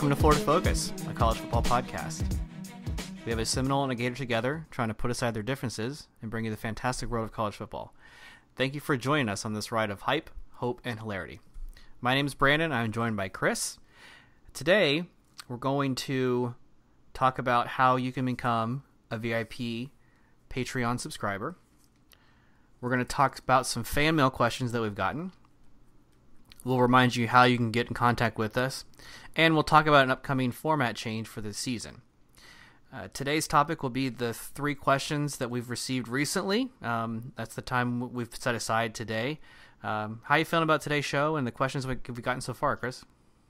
Welcome to Florida Focus, a college football podcast. We have a Seminole and a Gator together, trying to put aside their differences and bring you the fantastic world of college football. Thank you for joining us on this ride of hype, hope, and hilarity. My name is Brandon. I'm joined by Chris. Today, we're going to talk about how you can become a VIP Patreon subscriber. We're going to talk about some fan mail questions that we've gotten. We'll remind you how you can get in contact with us, and we'll talk about an upcoming format change for this season. Today's topic will be the 3 questions that we've received recently. That's the time we've set aside today. How are you feeling about today's show and the questions we've gotten so far, Chris?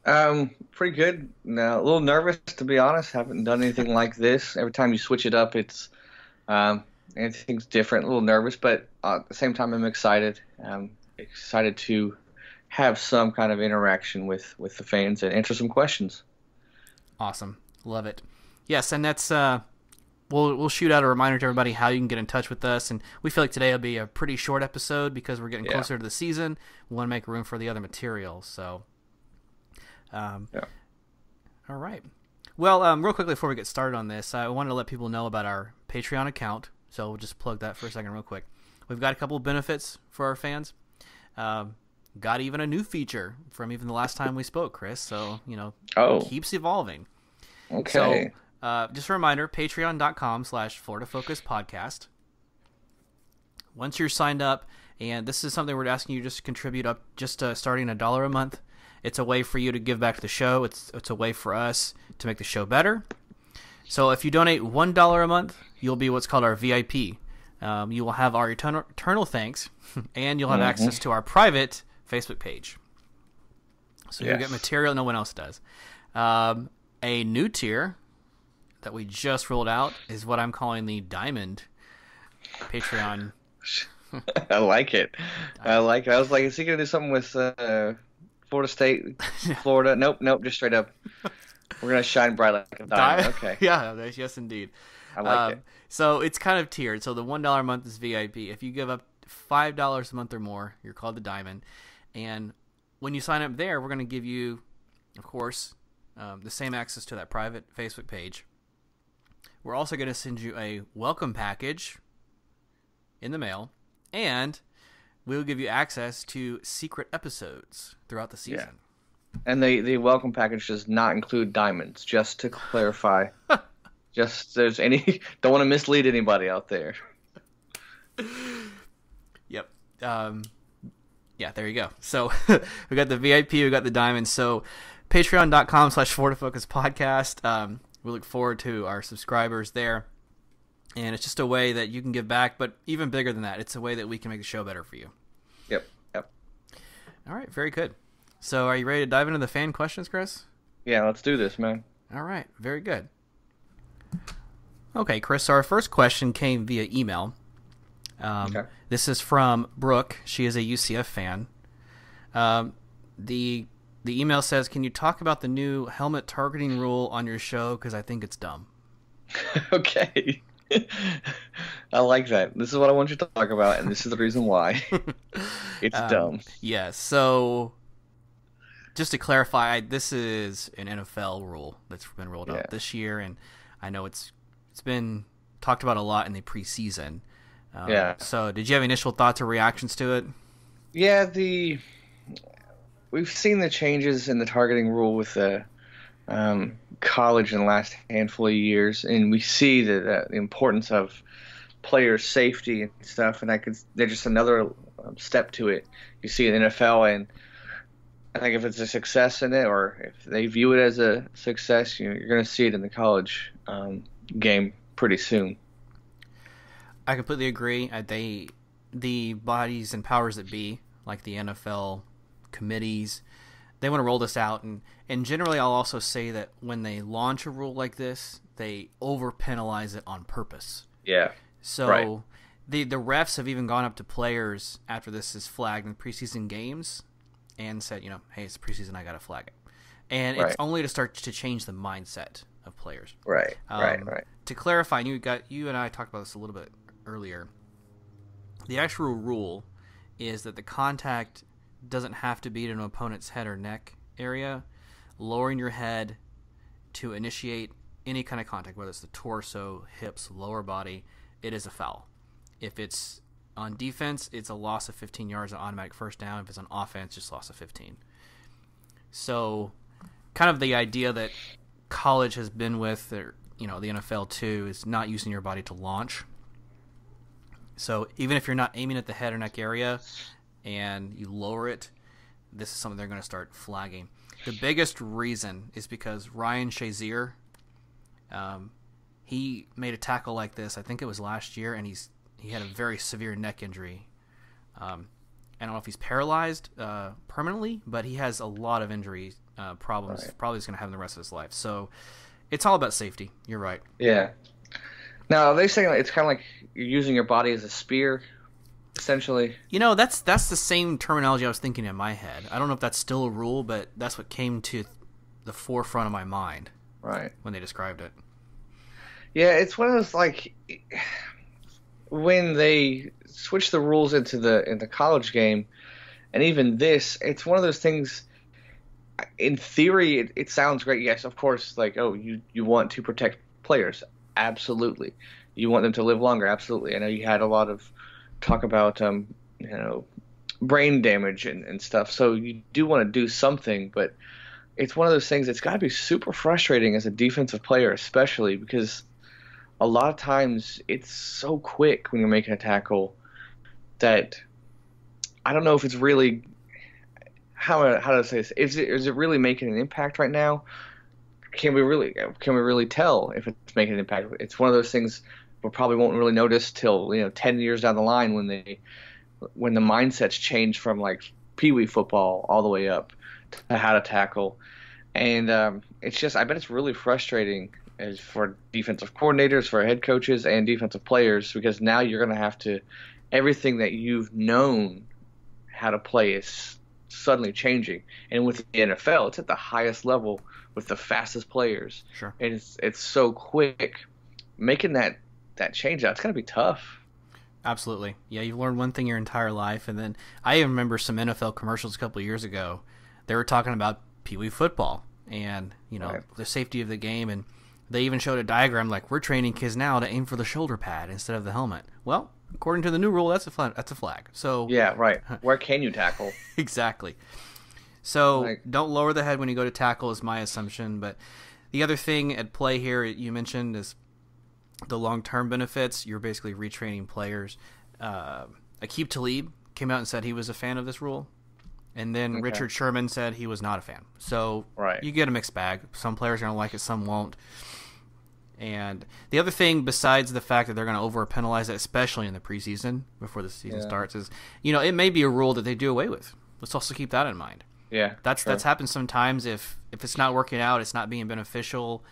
Pretty good. Now, a little nervous, to be honest. Haven't done anything like this. Every time you switch it up, it's anything's different. A little nervous, but at the same time, I'm excited. I'm excited to have some kind of interaction with the fans and answer some questions. Awesome. Love it. Yes, and that's we'll shoot out a reminder to everybody how you can get in touch with us, and we feel like today will be a pretty short episode because we're getting closer to the season. We want to make room for the other material, so all right. Well, real quickly before we get started on this, I wanted to let people know about our Patreon account, so we'll just plug that for a second real quick. We've got a couple of benefits for our fans. Got even a new feature from even the last time we spoke, Chris. So, it keeps evolving. Okay. So, just a reminder, patreon.com/floridafocuspodcast. Once you're signed up, and this is something we're asking you just to contribute up, just starting $1 a month. It's a way for you to give back to the show. It's a way for us to make the show better. So if you donate $1 a month, you'll be what's called our VIP. You will have our eternal thanks, and you'll have access to our private Facebook page. So you'll get material no one else does. A new tier that we just rolled out is what I'm calling the Diamond Patreon. I like it. I was like, is he going to do something with Florida State, Florida? Nope, just straight up. We're going to shine bright like a diamond. Okay. Yeah, yes, indeed. I like it. So it's kind of tiered. So the $1 a month is VIP. If you give up $5 a month or more, you're called the Diamond. And when you sign up there, we're going to give you, of course, the same access to that private Facebook page. We're also going to send you a welcome package in the mail, and we'll give you access to secret episodes throughout the season. Yeah. And the welcome package does not include diamonds, just to clarify. Don't want to mislead anybody out there. Yep. Yeah, there you go. So we got the VIP, we got the diamond. So patreon.com/FloridaFocusPodcast. We look forward to our subscribers there. And it's just a way that you can give back, but even bigger than that, it's a way that we can make the show better for you. Yep. All right, very good. So are you ready to dive into the fan questions, Chris? Yeah, let's do this, man. All right, very good. Okay, Chris, so our first question came via email. This is from Brooke. She is a UCF fan. The email says, can you talk about the new helmet targeting rule on your show? Because I think it's dumb. Okay. I like that. This is what I want you to talk about, and this is the reason why. It's dumb. Yeah, so just to clarify, this is an NFL rule that's been rolled out this year, and I know it's been talked about a lot in the preseason. So did you have initial thoughts or reactions to it? Yeah, we've seen the changes in the targeting rule with the college in the last handful of years, and we see the importance of player safety and stuff, and there's just another step to it. You see in the NFL, and I think if it's a success in it, or if they view it as a success, you're going to see it in the college game pretty soon. I completely agree. The bodies and powers that be, like the NFL committees, they want to roll this out, and generally I'll also say that when they launch a rule like this, they over-penalize it on purpose. Yeah. So the refs have even gone up to players after this is flagged in preseason games and said, hey, it's preseason, I got to flag it. And it's only to start to change the mindset of players. Right. To clarify, and you and I talked about this a little bit earlier, the actual rule is that the contact doesn't have to be to an opponent's head or neck area. Lowering your head to initiate any kind of contact, whether it's the torso, hips, lower body, it is a foul. If it's on defense, it's a loss of 15 yards, an automatic first down. If it's on offense, just loss of 15. So kind of the idea that college has been with, or, the NFL too, is not using your body to launch. So even if you're not aiming at the head or neck area and you lower it, this is something they're going to start flagging. The biggest reason is because Ryan Shazier, he made a tackle like this, I think it was last year, and he had a very severe neck injury. I don't know if he's paralyzed permanently, but he has a lot of injury problems. Right. Probably he's going to have in the rest of his life. So it's all about safety. You're right. Yeah. Now, are they saying it's kind of like you're using your body as a spear, essentially? That's the same terminology I was thinking in my head. I don't know if that's still a rule, but that's what came to the forefront of my mind when they described it. Yeah, it's one of those, like, when they switch the rules into the college game, and even this, it's one of those things. In theory, it sounds great. Yes, of course. Like, you want to protect players, absolutely. You want them to live longer, absolutely. I know you had a lot of talk about brain damage and stuff. So you do want to do something, but it's one of those things. It's got to be super frustrating as a defensive player, especially because a lot of times it's so quick when you're making a tackle that I don't know if it's really how to say this. Is it really making an impact right now? Can we really tell if it's making an impact? It's one of those things we probably won't really notice till 10 years down the line when the mindsets change from like pee-wee football all the way up to how to tackle. And it's just, I bet it's really frustrating as for defensive coordinators, for head coaches, and defensive players, because now you're going to have to, everything that you've known how to play is suddenly changing. And with the NFL, it's at the highest level with the fastest players. Sure. And it's so quick. Making that change out, it's going to be tough. Absolutely. Yeah, you've learned one thing your entire life. And then I remember some NFL commercials a couple of years ago. They were talking about pee-wee football and, the safety of the game. And they even showed a diagram like, we're training kids now to aim for the shoulder pad instead of the helmet. Well, according to the new rule, that's a flag. So yeah, right. Where can you tackle? Exactly. So don't lower the head when you go to tackle is my assumption. But the other thing at play here you mentioned is the long-term benefits. You're basically retraining players. Aqib Talib came out and said he was a fan of this rule. And then Richard Sherman said he was not a fan. So you get a mixed bag. Some players are going to like it, some won't. And the other thing, besides the fact that they're going to over-penalize it, especially in the preseason before the season starts, is it may be a rule that they do away with. Let's also keep that in mind. Yeah, that's happened sometimes. If it's not working out, it's not being beneficial,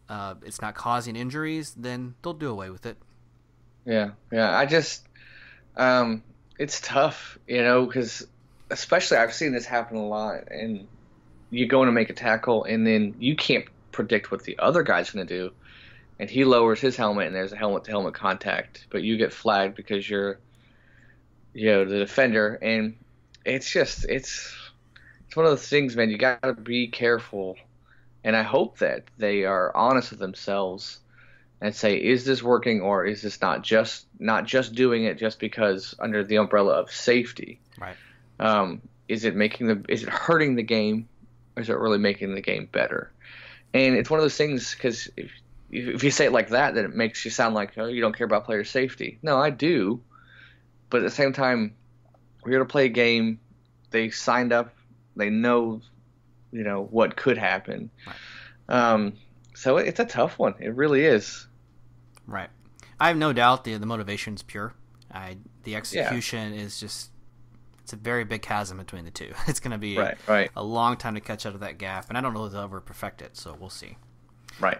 it's not causing injuries, then they'll do away with it. Yeah. I just, it's tough, because especially I've seen this happen a lot, and you go in to make a tackle, and then you can't predict what the other guy's going to do. And he lowers his helmet, and there's a helmet-to-helmet contact, but you get flagged because you're, the defender. And it's just, it's one of those things, man. You got to be careful. And I hope that they are honest with themselves and say, is this working, or is this not just doing it just because under the umbrella of safety? Right. Is it hurting the game, or is it really making the game better? And it's one of those things, because if you say it like that, then it makes you sound like, you don't care about player safety. No, I do. But at the same time, we're here to play a game. They signed up. They know, what could happen. Right. So it's a tough one. It really is. Right. I have no doubt the motivation is pure. The execution is just, it's a very big chasm between the two. It's going to be a long time to catch out of that gap, and I don't know if they'll ever perfect it, so we'll see. Right.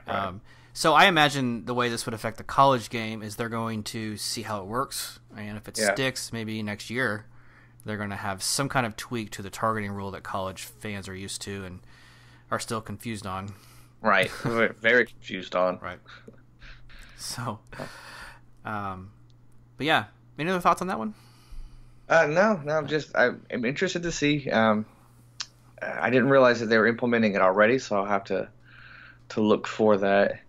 So I imagine the way this would affect the college game is they're going to see how it works, and if it sticks, maybe next year they're going to have some kind of tweak to the targeting rule that college fans are used to and are still confused on. Right. Very confused on. Right. So, but yeah, any other thoughts on that one? No. I'm interested to see. I didn't realize that they were implementing it already, so I'll have to to look for that.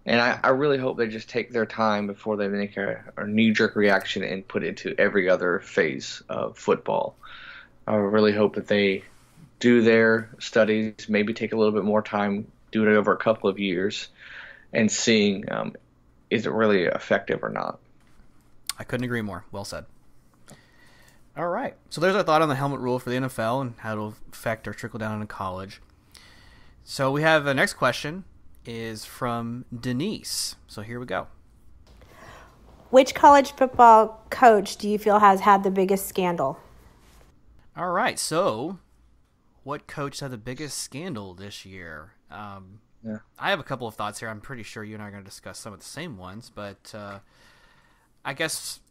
And I really hope they just take their time before they make a knee-jerk reaction and put it into every other phase of football. I really hope that they do their studies, maybe take a little bit more time, do it over a couple of years, and seeing is it really effective or not. I couldn't agree more. Well said. All right. So there's our thought on the helmet rule for the NFL and how it'll affect or trickle down into college. So we have the next question is from Denise. So here we go. Which college football coach do you feel has had the biggest scandal? All right. So what coach had the biggest scandal this year? I have a couple of thoughts here. I'm pretty sure you and I are going to discuss some of the same ones, but I guess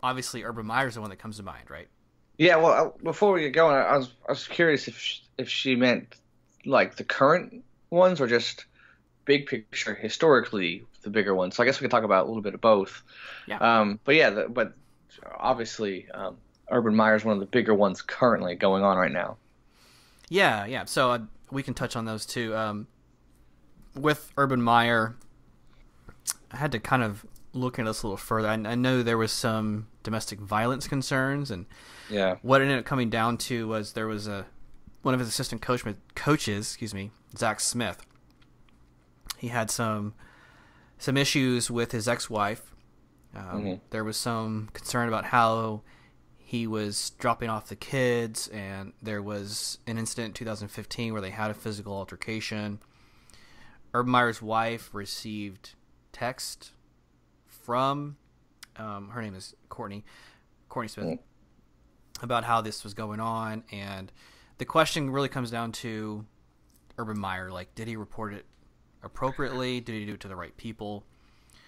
obviously Urban Meyer's the one that comes to mind, right? Yeah. Well, before we get going, I was curious if she meant like the current ones or just big picture historically the bigger ones. So I guess we could talk about a little bit of both. Yeah. But obviously Urban Meyer's one of the bigger ones currently going on right now. Yeah. So we can touch on those too. With Urban Meyer, I had to kind of look into this a little further. I know there was some domestic violence concerns, and what it ended up coming down to was there was one of his assistant coaches, Zach Smith. He had some issues with his ex-wife. There was some concern about how he was dropping off the kids, and there was an incident in 2015 where they had a physical altercation. Urban Meyer's wife received text from her name is Courtney Smith, about how this was going on, and the question really comes down to Urban Meyer. Like, did he report it appropriately? Did he do it to the right people?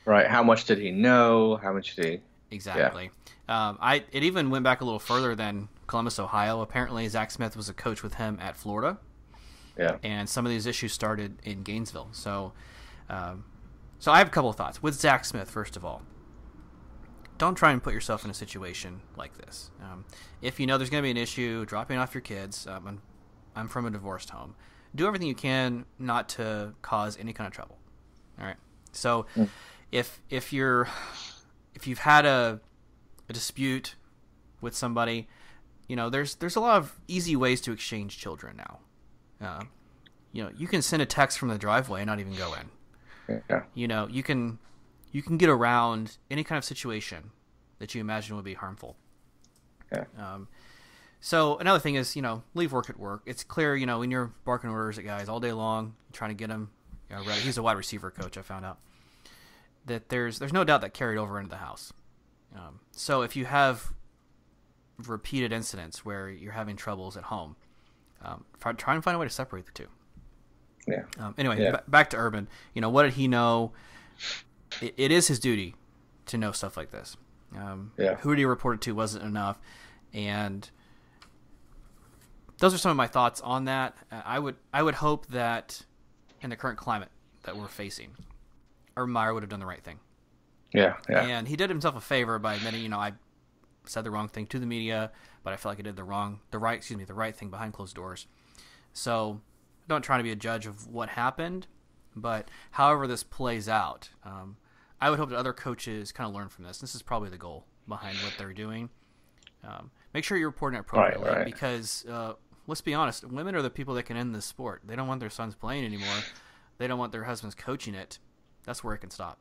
Right. How much did he know? How much did he? Exactly. Yeah. It even went back a little further than Columbus, Ohio. Apparently, Zach Smith was a coach with him at Florida. Yeah. And some of these issues started in Gainesville. So I have a couple of thoughts. With Zach Smith, first of all, don't try and put yourself in a situation like this. If you know there's going to be an issue dropping off your kids, I'm from a divorced home. Do everything you can not to cause any kind of trouble. All right. So if you've had a dispute with somebody, there's a lot of easy ways to exchange children now. You can send a text from the driveway and not even go in. Yeah. You can get around any kind of situation that you imagine would be harmful. Yeah. So another thing is, leave work at work. It's clear, when you're barking orders at guys all day long, trying to get them ready. He's a wide receiver coach, I found out. That there's no doubt that carried over into the house. So if you have repeated incidents where you're having troubles at home, try and find a way to separate the two. Yeah. Back to Urban. What did he know? It is his duty to know stuff like this. Who did he report it to wasn't enough, and those are some of my thoughts on that. I would hope that in the current climate that we're facing, Urban Meyer would have done the right thing. Yeah. And he did himself a favor by admitting, I said the wrong thing to the media, but I feel like I did the right thing behind closed doors. So, don't try to be a judge of what happened, but however this plays out, I would hope that other coaches kind of learn from this. This is probably the goal behind what they're doing. Make sure you're reporting it appropriately, right. Because let's be honest, women are the people that can end this sport. They don't want their sons playing anymore. They don't want their husbands coaching it. That's where it can stop.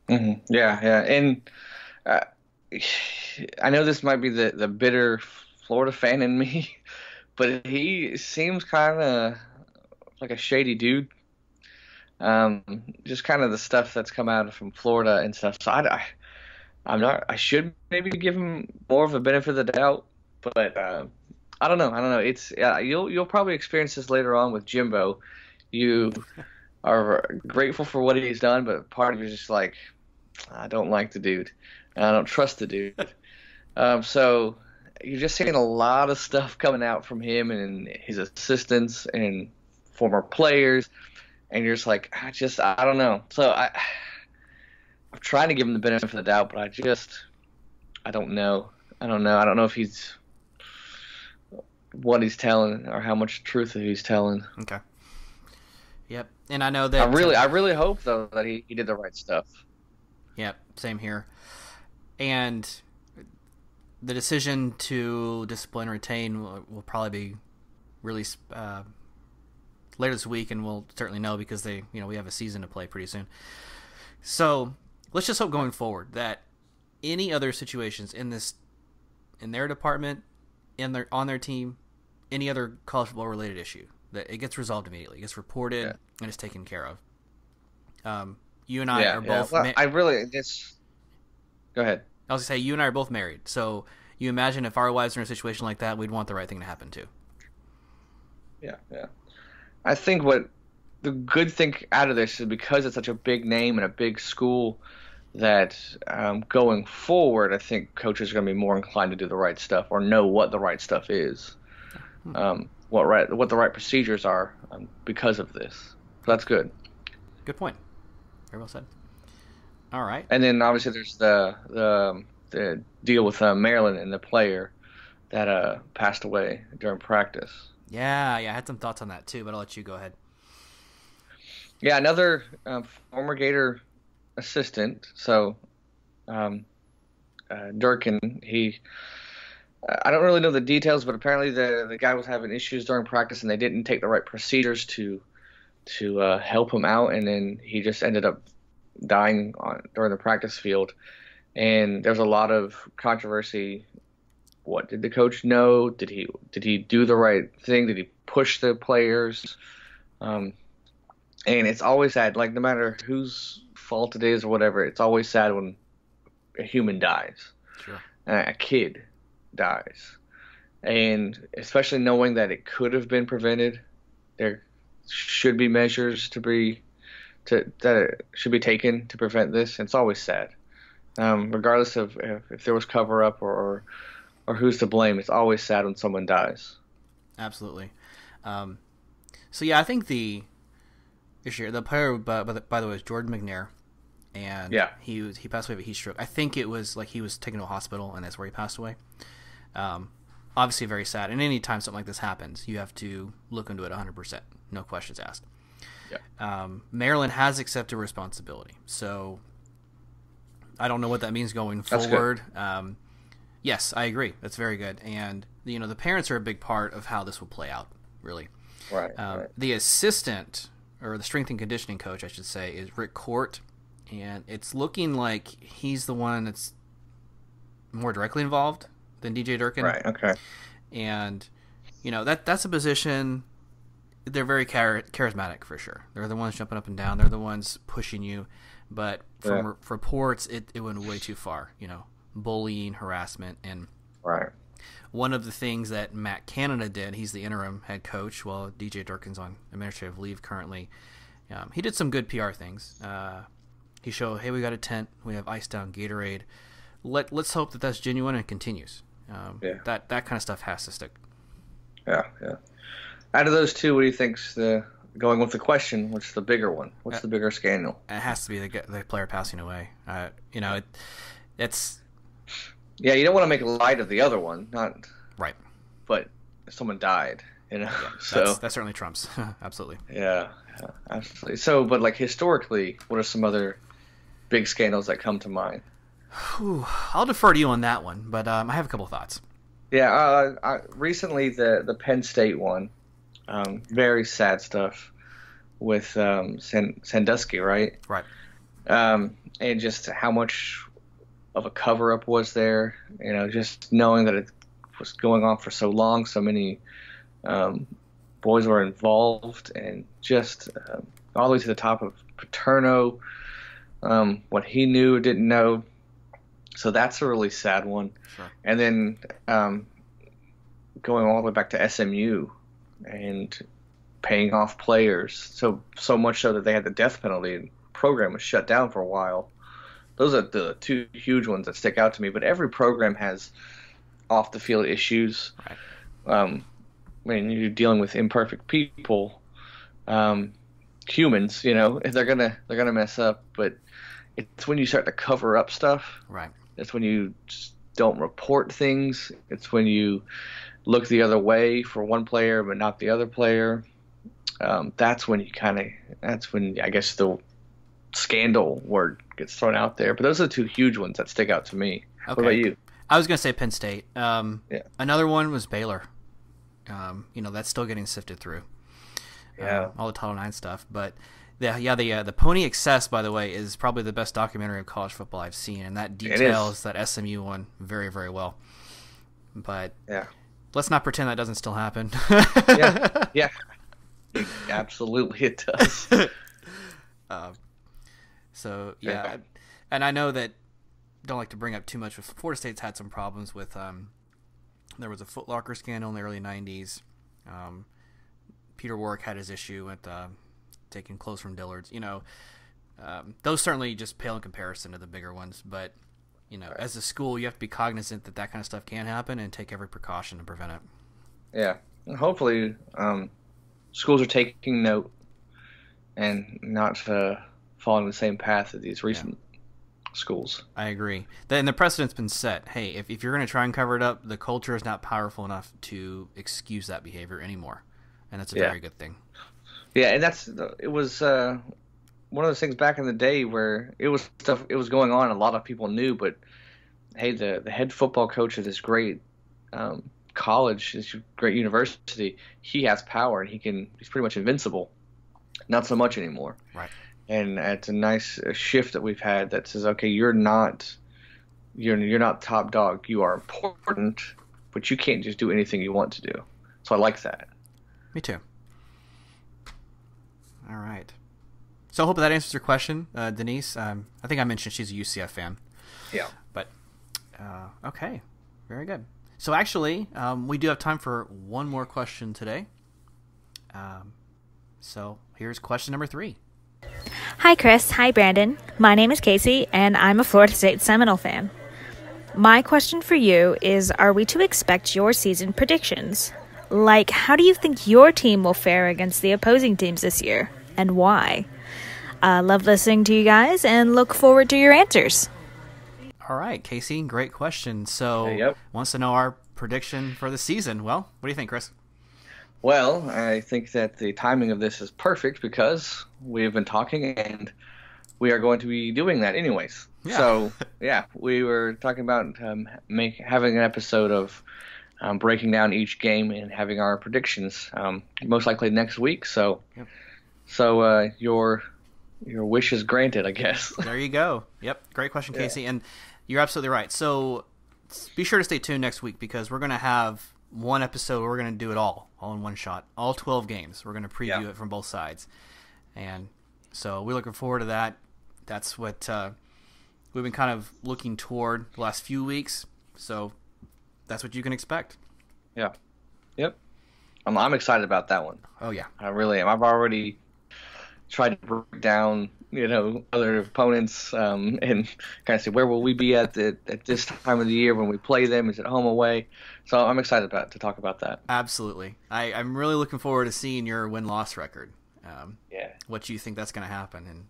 Mm-hmm. Yeah. And I know this might be the bitter Florida fan in me, but he seems kind of like a shady dude. Just kind of the stuff that's come out from Florida and stuff. So I should maybe give him more of a benefit of the doubt, but I don't know. It's you'll probably experience this later on with Jimbo. You are grateful for what he's done, but part of you is just like, I don't like the dude, and I don't trust the dude. So you're just seeing a lot of stuff coming out from him and his assistants and former players, and you're just like, I don't know. So I'm trying to give him the benefit of the doubt, but I don't know. I don't know if he's what he's telling or how much truth he's telling. Okay. And I know that I really hope though that he did the right stuff. Yep, same here. And the decision to discipline or retain will probably be released later this week, and we'll certainly know because we have a season to play pretty soon. So let's just hope going forward that any other situations in their department, on their team, any other college football related issue, that it gets resolved immediately, it gets reported, and it's taken care of. You and I are both. Well, Go ahead. I was gonna say, you and I are both married, so you imagine if our wives are in a situation like that, we'd want the right thing to happen too. Yeah. I think what the good thing out of this is because it's such a big name and a big school that going forward, I think coaches are going to be more inclined to do the right stuff or know what the right stuff is, what the right procedures are because of this. So that's good. Good point. Very well said. All right. And then obviously there's the deal with Maryland and the player that passed away during practice. Yeah, I had some thoughts on that too, but I'll let you go ahead. Yeah, another former Gator assistant. So Durkin, I don't really know the details, but apparently the guy was having issues during practice, and they didn't take the right procedures to help him out, and then he just ended up dying during the practice field. And there's a lot of controversy. What did the coach know? Did he do the right thing? Did he push the players? And it's always sad, like no matter whose fault it is or whatever, it's always sad when a human dies. Sure. A kid dies. And especially knowing that it could have been prevented, there should be measures that should be taken to prevent this. It's always sad. Regardless of if there was cover up or who's to blame, it's always sad when someone dies. Absolutely. So yeah, I think the player, by the way, was Jordan McNair, and he passed away of a heat stroke. I think it was like he was taken to a hospital, and that's where he passed away. Obviously, very sad. And any time something like this happens, you have to look into it 100%, no questions asked. Yeah. Maryland has accepted responsibility, so I don't know what that means going forward. Yes, I agree. That's very good. And the parents are a big part of how this will play out, really. Right. The assistant, or the strength and conditioning coach, I should say, is Rick Court, and it's looking like he's the one that's more directly involved than DJ Durkin. Right. Okay. And that's a position. They're very charismatic for sure. They're the ones jumping up and down. They're the ones pushing you. But from reports, it went way too far. Bullying, harassment, and one of the things that Matt Canada did, he's the interim head coach while DJ Durkin's on administrative leave currently. He did some good PR things. He showed, hey, we got a tent, we have ice down Gatorade. Let's hope that that's genuine and continues. That kind of stuff has to stick. Yeah. Out of those two, what do you think's going with the question? What's the bigger one? What's the bigger scandal? It has to be the player passing away. It's. Yeah, you don't want to make light of the other one, not right. But someone died, Yeah, so that certainly trumps. Absolutely. Yeah, absolutely. So, but like historically, what are some other big scandals that come to mind? I'll defer to you on that one, but I have a couple thoughts. Yeah, recently the Penn State one, very sad stuff with Sandusky, right? Right. And just how much of a cover-up was there, just knowing that it was going on for so long, so many boys were involved, and just all the way to the top of Paterno, what he knew or didn't know. So that's a really sad one. Sure. And then going all the way back to SMU and paying off players, so much so that they had the death penalty and the program was shut down for a while. Those are the two huge ones that stick out to me. But every program has off-the-field issues. Right. When you're dealing with imperfect people, humans, they're gonna mess up. But it's when you start to cover up stuff. Right. It's when you just don't report things. It's when you look the other way for one player but not the other player. that's when I guess the scandal word gets thrown out there. But those are the two huge ones that stick out to me. Okay. What about you? I was going to say Penn State. Yeah. Another one was Baylor. That's still getting sifted through. Yeah. All the Title IX stuff. But the Pony Excess, by the way, is probably the best documentary of college football I've seen, and that details that SMU one very, very well. But let's not pretend that doesn't still happen. Yeah. Absolutely, it does. And I know that don't like to bring up too much, but Florida State's had some problems with. There was a Foot Locker scandal in the early '90s. Peter Warwick had his issue with taking clothes from Dillard's. Those certainly just pale in comparison to the bigger ones. But as a school, you have to be cognizant that kind of stuff can happen and take every precaution to prevent it. Yeah, and hopefully, schools are taking note and not following the same path as these recent schools. I agree. And the precedent's been set. Hey, if you're going to try and cover it up, the culture is not powerful enough to excuse that behavior anymore, and that's a very good thing. Yeah, and it was one of those things back in the day where it was going on. A lot of people knew, but hey, the head football coach of this great college, this great university, he has power and he's pretty much invincible. Not so much anymore. Right. And it's a nice shift that we've had that says, okay, you're not top dog. You are important, but you can't just do anything you want to do. So I like that. Me too. All right. So I hope that answers your question, Denise. I think I mentioned she's a UCF fan. Yeah. But okay, very good. So actually, we do have time for one more question today. So here's question number 3. Hi, Chris. Hi, Brandon. My name is Casey, and I'm a Florida State Seminole fan. My question for you is, are we to expect your season predictions? Like, how do you think your team will fare against the opposing teams this year, and why? Love listening to you guys, and look forward to your answers. All right, Casey, great question. So, wants to know our prediction for the season. Well, what do you think, Chris? Well, I think that the timing of this is perfect because we have been talking and we are going to be doing that anyways. Yeah. So, we were talking about having an episode of breaking down each game and having our predictions most likely next week. So, your wish is granted, I guess. There you go. Yep, great question, Casey. And you're absolutely right. So be sure to stay tuned next week because we're going to have one episode where we're going to do it all in one shot. All 12 games. We're going to preview it from both sides. And so we're looking forward to that. That's what we've been kind of looking toward the last few weeks. So that's what you can expect. Yeah. Yep. I'm excited about that one. Oh, yeah. I really am. I've already tried to break down, other opponents and kind of see where will we be at this time of the year when we play them. Is it home, away? So I'm excited to talk about that. Absolutely. I'm really looking forward to seeing your win-loss record. What you think that's going to happen. And,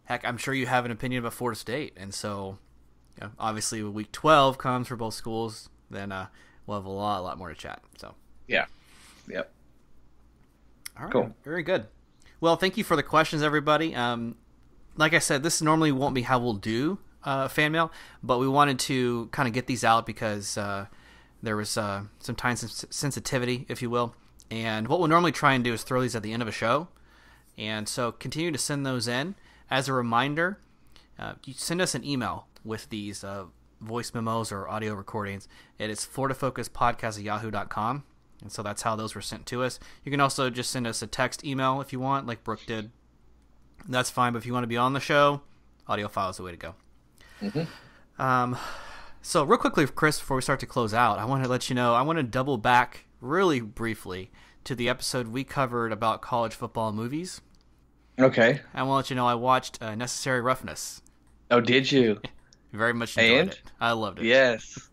heck, I'm sure you have an opinion about Florida State. And so, obviously, when week 12 comes for both schools, then we'll have a lot more to chat. So yeah. Yep. All right. Cool. Very good. Well, thank you for the questions, everybody. Like I said, this normally won't be how we'll do fan mail, but we wanted to kind of get these out because there was some time sensitivity, if you will. And what we'll normally try and do is throw these at the end of a show. And so continue to send those in. As a reminder, you send us an email with these voice memos or audio recordings. It is floridafocuspodcast@yahoo.com. And so that's how those were sent to us. You can also just send us a text email if you want, like Brooke did. That's fine, but if you want to be on the show, audio file is the way to go. Mm-hmm. So real quickly, Chris, before we start to close out, I want to let you know, I want to double back really briefly to the episode we covered about college football movies. Okay. I want to let you know I watched Necessary Roughness. Oh, did you? Very much enjoyed it. I loved it. Yes.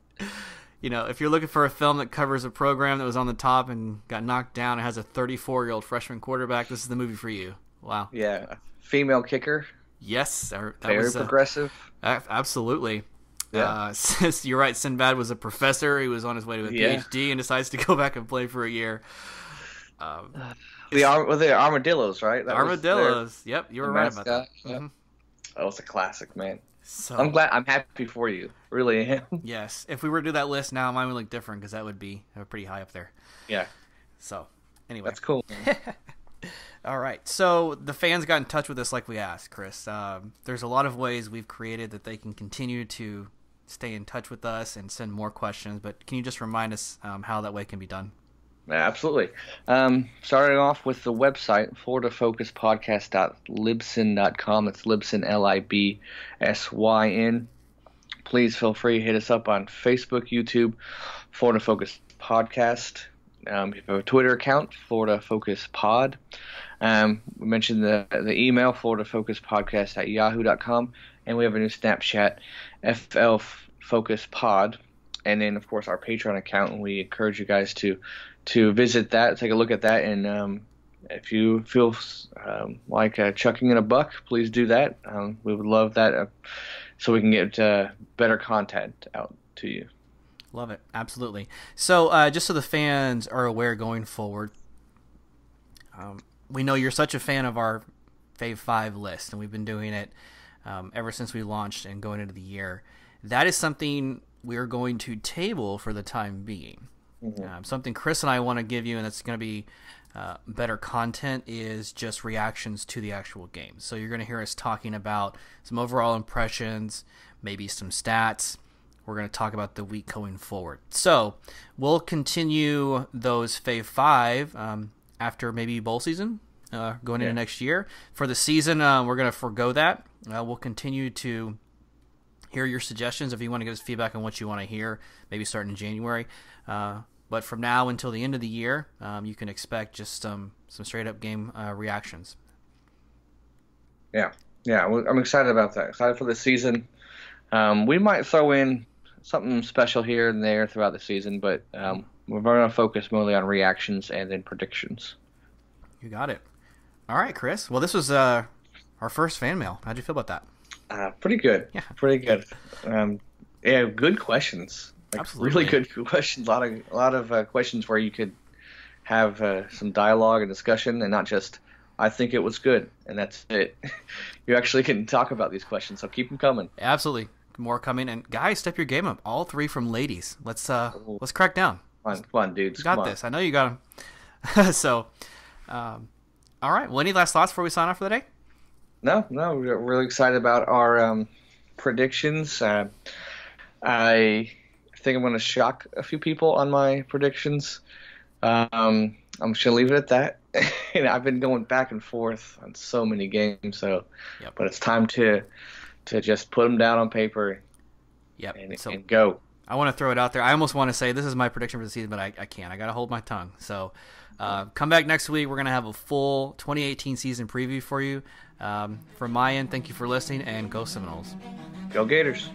If you're looking for a film that covers a program that was on the top and got knocked down and has a 34-year-old freshman quarterback, this is the movie for you. Wow. Yeah. Female kicker. Yes. Very progressive. Absolutely. Yeah. You're right. Sinbad was a professor. He was on his way to a PhD and decides to go back and play for a year. The armadillos, right? Armadillos. Yep, you were right about that. Yeah. Mm-hmm. That was a classic, man. So I'm glad. I'm happy for you. Really am. Yes. If we were to do that list now, mine would look different because that would be pretty high up there. Yeah. So, anyway. That's cool. All right. So, the fans got in touch with us like we asked, Chris. There's a lot of ways we've created that they can continue to stay in touch with us and send more questions. But can you just remind us how that way can be done? Absolutely. Starting off with the website, floridafocuspodcast.libsyn.com. It's Libsyn, Libsyn. Please feel free to hit us up on Facebook, YouTube, Florida Focus Podcast. We have a Twitter account, Florida Focus Pod. We mentioned the email, floridafocuspodcast@yahoo.com. And we have a new Snapchat, FL Focus Pod. And then, of course, our Patreon account. And we encourage you guys to visit that, take a look at that, and if you feel like chucking in a buck, please do that. We would love that so we can get better content out to you. Love it. Absolutely. So just so the fans are aware going forward, we know you're such a fan of our Fave 5 list, and we've been doing it ever since we launched and going into the year. That is something we're going to table for the time being. Mm-hmm. Something Chris and I want to give you, and that's going to be better content, is just reactions to the actual game. So you're going to hear us talking about some overall impressions, maybe some stats. We're going to talk about the week going forward. So we'll continue those Fave 5 after maybe bowl season going into next year. For the season, we're going to forego that. We'll continue to hear your suggestions if you want to give us feedback on what you want to hear, maybe starting in January. But from now until the end of the year, you can expect just some straight-up game reactions. Yeah, I'm excited about that. Excited for the season. We might throw in something special here and there throughout the season, but we're going to focus mostly on reactions and then predictions. You got it. All right, Chris. Well, this was our first fan mail. How'd you feel about that? Pretty good. Yeah. Pretty good. Good questions. Absolutely. Really good questions. A lot of questions where you could have some dialogue and discussion, and not just I think it was good and that's it. You actually can talk about these questions, so keep them coming. Absolutely, more coming. And guys, step your game up. All 3 from ladies. Let's crack down. Come on, dudes. You got this. I know you got them. So, all right. Well, any last thoughts before we sign off for the day? No. We're really excited about our predictions. I think I'm going to shock a few people on my predictions. I'm just going to leave it at that. And I've been going back and forth on so many games, but it's time to just put them down on paper. Yep. And go. I want to throw it out there. I almost want to say this is my prediction for the season, but I can't. I got to hold my tongue. So come back next week. We're going to have a full 2018 season preview for you. From my end, thank you for listening, and go Seminoles. Go Gators.